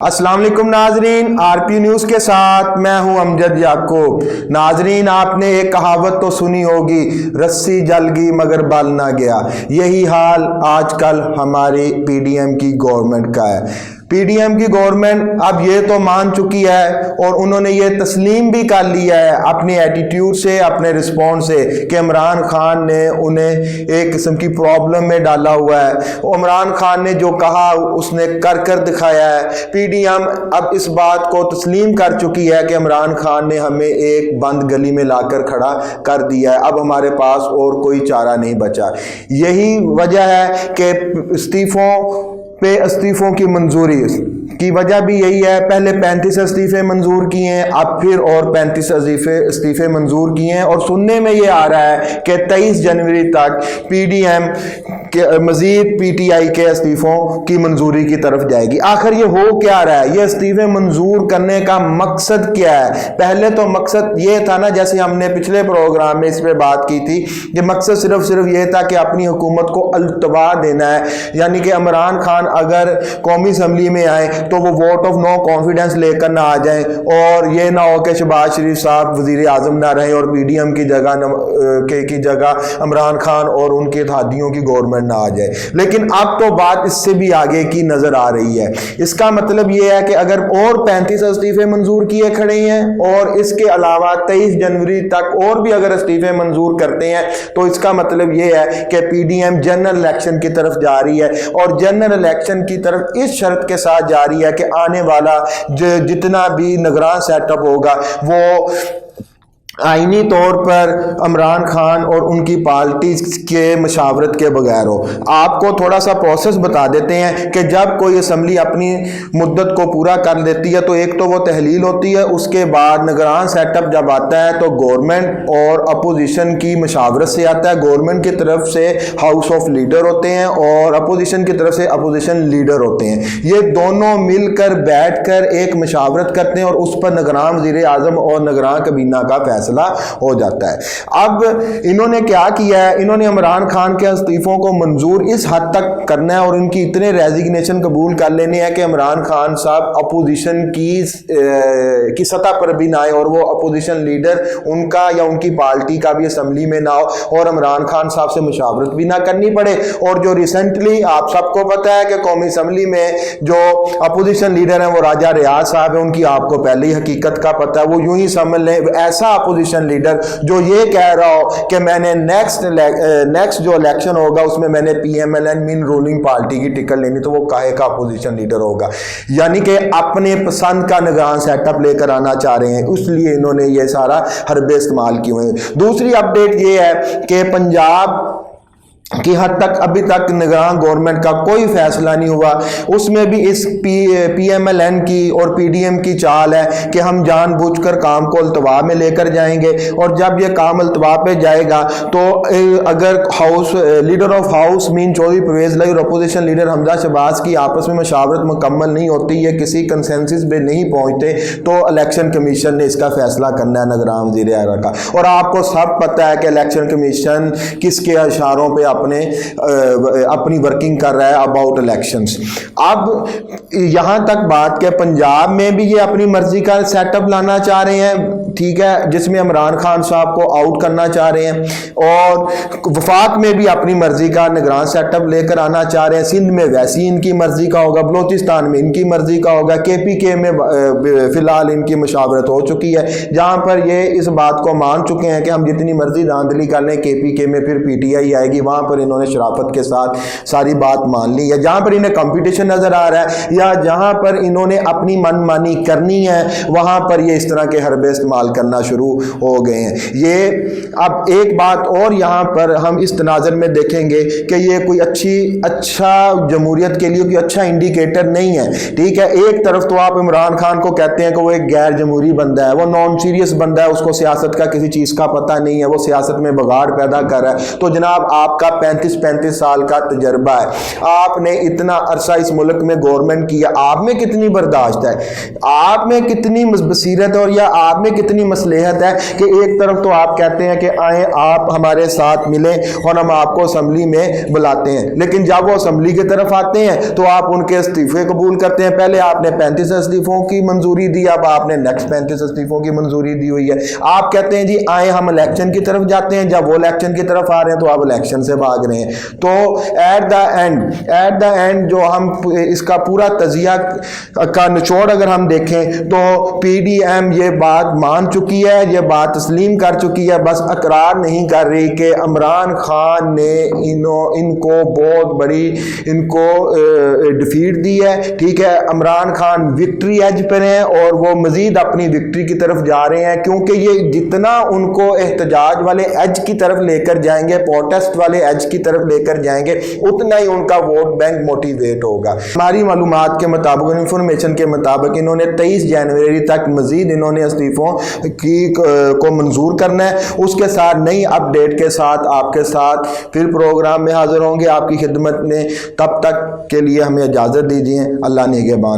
अस्सलाम वालेकुम नाजरीन, आरपी न्यूज़ के साथ मैं हूं अमजद याकूब। नाजरीन, आपने एक कहावत तो सुनी होगी, रस्सी जल गई मगर बल ना गया। यही हाल आजकल हमारी पीडीएम की गवर्नमेंट का है। पीडीएम की गवर्नमेंट अब ये तो मान चुकी है और उन्होंने ये तस्लीम भी कर लिया है अपने एटीट्यूड से, अपने रिस्पॉन्स से, कि इमरान खान ने उन्हें एक किस्म की प्रॉब्लम में डाला हुआ है। इमरान खान ने जो कहा उसने कर कर दिखाया है। पीडीएम अब इस बात को तस्लीम कर चुकी है कि इमरान खान ने हमें एक बंद गली में लाकर खड़ा कर दिया है, अब हमारे पास और कोई चारा नहीं बचा। यही वजह है कि इस्तीफों की मंजूरी की वजह भी यही है। पहले 35 इस्तीफे मंजूर किए हैं, अब फिर और 35 इस्तीफे मंजूर किए हैं और सुनने में ये आ रहा है कि 23 जनवरी तक पीडीएम के मजीद पीटीआई के इस्तीफों की मंजूरी की तरफ जाएगी। आखिर ये हो क्या रहा है? ये इस्तीफे मंजूर करने का मकसद क्या है? पहले तो मकसद ये था ना, जैसे हमने पिछले प्रोग्राम में इस पे बात की थी, कि मकसद सिर्फ ये था कि अपनी हुकूमत को अल्तवा देना है, यानी कि इमरान खान अगर कौमी असम्बली में आए तो वो वोट ऑफ नो कॉन्फिडेंस लेकर ना आ जाएं और ये ना हो कि शहबाज शरीफ साहब वजीर आजम ना रहे और पीडीएम की जगह इमरान खान और उनके इत्तेहादियों की गवर्नमेंट ना आ जाए। लेकिन अब तो बात इससे भी आगे की नजर आ रही है। इसका मतलब ये है कि अगर और 35 इस्तीफे मंजूर किए खड़े हैं और इसके अलावा 23 जनवरी तक और भी अगर इस्तीफे मंजूर करते हैं तो इसका मतलब ये है कि पीडीएम जनरल इलेक्शन की तरफ जा रही है और जनरल इलेक्शन की तरफ इस शर्त के साथ जा रही है कि आने वाला जितना भी निगरान सेटअप होगा वो आईनी तौर पर इमरान खान और उनकी पार्टी के मशावरत के बगैर हो। आपको थोड़ा सा प्रोसेस बता देते हैं कि जब कोई असम्बली अपनी मुद्दत को पूरा कर लेती है तो एक तो वो तहलील होती है, उसके बाद निगरान सेटअप जब आता है तो गवर्नमेंट और अपोजिशन की मशावरत से आता है। गवर्नमेंट की तरफ से हाउस ऑफ लीडर होते हैं और अपोजिशन की तरफ से अपोजिशन लीडर होते हैं। ये दोनों मिलकर बैठ कर एक मशावरत करते हैं और उस पर निगरान वज़ीर आज़म और निगरान कबीना का फैसला हो जाता है। अब इन्होंने क्या किया है, इन्होंने इमरान खान के इस्तीफों को मंजूर इस हद तक करना है और इनकी इतने रेजिग्नेशन कबूल कर लेने हैं कि इमरान खान साहब अपोजिशन की सतह पर भी ना आए और वो अपोजिशन लीडर उनका या उनकी पार्टी का भी असम्बली में ना हो और इमरान खान साहब से मुशावरत भी ना करनी पड़े। और जो रिसेंटली आप सबको पता है कि कौमी असम्बली में जो अपोजिशन लीडर हैं वो राजा रियाज साहब है, उनकी आपको पहले ही हकीकत का पता है। वो यूं ही समझ लें ऐसा अपोजिशन लीडर जो ये कह रहा हो कि मैंने नेक्स्ट जो इलेक्शन होगा उसमें मैंने पीएमएलएन मीन रूलिंग पार्टी की टिकट लेनी, तो वो काहे का अपोजिशन लीडर होगा? यानी कि अपने पसंद का निगरान सेटअप लेकर आना चाह रहे हैं, इसलिए इन्होंने ये सारा हरबे इस्तेमाल किए हुए। दूसरी अपडेट ये है कि पंजाब की हद तक अभी तक निगरान गवर्नमेंट का कोई फैसला नहीं हुआ। उसमें भी इस पीएमएलएन की और पीडीएम की चाल है कि हम जानबूझकर काम को अल्तवा में लेकर जाएंगे और जब ये काम अल्तवा पे जाएगा तो अगर house leader of house mean Chaudhry Pervaiz लाई और अपोजिशन लीडर हमजा शहबाज की आपस में मशावरत मुकम्मल नहीं होती, ये किसी कंसेंसस पे नहीं पहुंचते, तो इलेक्शन कमीशन ने इसका फैसला करना है निगरान वज़ीर आला का। और आपको सब पता है कि इलेक्शन कमीशन किसके इशारों पर अपनी वर्किंग कर रहा है अबाउट इलेक्शंस। अब यहां तक बात के पंजाब में भी ये अपनी मर्जी का सेटअप लाना चाह रहे हैं, ठीक है, जिसमें इमरान खान साहब को आउट करना चाह रहे हैं और वफाक में भी अपनी मर्जी का निगरान सेटअप लेकर आना चाह रहे हैं। सिंध में वैसी इनकी मर्जी का होगा, बलोचिस्तान में इनकी मर्जी का होगा, केपीके में फिलहाल इनकी मुशावरत हो चुकी है जहां पर ये इस बात को मान चुके हैं कि हम जितनी मर्जी धांधली कर लें केपीके में फिर पीटीआई आएगी। वहां पर इन्होंने शराफत के साथ सारी बात मान ली है। जहां पर इन्हें कंपटीशन नजर आ रहा है या जहां पर इन्होंने अपनी मनमानी करनी है वहां पर ये इस तरह के हरबे इस्तेमाल करना शुरू हो गए हैं। ये अब एक बात और यहां पर हम इस तनाज़र में देखेंगे कि ये कोई अच्छा जमहूरियत के लिए कोई अच्छा इंडिकेटर नहीं है, ठीक है। एक तरफ तो आप इमरान खान को कहते हैं कि वो एक गैर जमहूरी बंदा है, वो नॉन सीरियस बंदा है, उसको सियासत का किसी चीज का पता नहीं है, वो सियासत में बगाड़ पैदा कर रहा है। तो जनाब आपका 35-35 साल का तजर्बा है, आपने इतना अरसा इस मुल्क में गवर्नमेंट किया, आप में कितनी बर्दाश्त है, आप में कितनी बसीरत है और या आप में कितनी मसलहत है कि एक तरफ तो आप कहते हैं कि आए आप हमारे साथ मिलें और हम आपको असम्बली में बुलाते हैं, लेकिन जब वो असम्बली की तरफ आते हैं तो आप उनके इस्तीफे कबूल करते हैं। पहले आपने 35 इस्तीफों की मंजूरी दी, अब आपने नेक्स्ट 35 इस्तीफों की मंजूरी दी हुई है। आप कहते हैं जी आए हम इलेक्शन की तरफ जाते हैं, जब वो इलेक्शन की तरफ आ रहे हैं तो आप इलेक्शन से भाग रहे हैं। तो एट द एंड जो हम इसका पूरा तजिया का निचोड़ अगर हम देखें तो PDM ये बात मान चुकी है, ये बात तस्लीम कर चुकी है, बस इकरार नहीं कर रही कि इमरान खान ने इनको बहुत बड़ी डिफीट दी है। ठीक है, Imran Khan victory as per हैं और वो मजीद अपनी विक्ट्री की तरफ जा रहे हैं, क्योंकि ये जितना उनको एहतजाज वाले एज की तरफ लेकर जाएंगे, प्रोटेस्ट वाले एज की तरफ लेकर जाएंगे, उतना ही उनका वोट बैंक मोटिवेट होगा। हमारी मालूमात के मुताबिक, इंफॉर्मेशन के मुताबिक इन्होंने 23 जनवरी तक मजीद इन्होंने इस्तीफों को मंजूर करना है। उसके साथ नई अपडेट के साथ आपके साथ फिर प्रोग्राम में हाजिर होंगे आपकी खिदमत में। तब तक के लिए हमें इजाज़त दीजिए। अल्लाह निगहबान।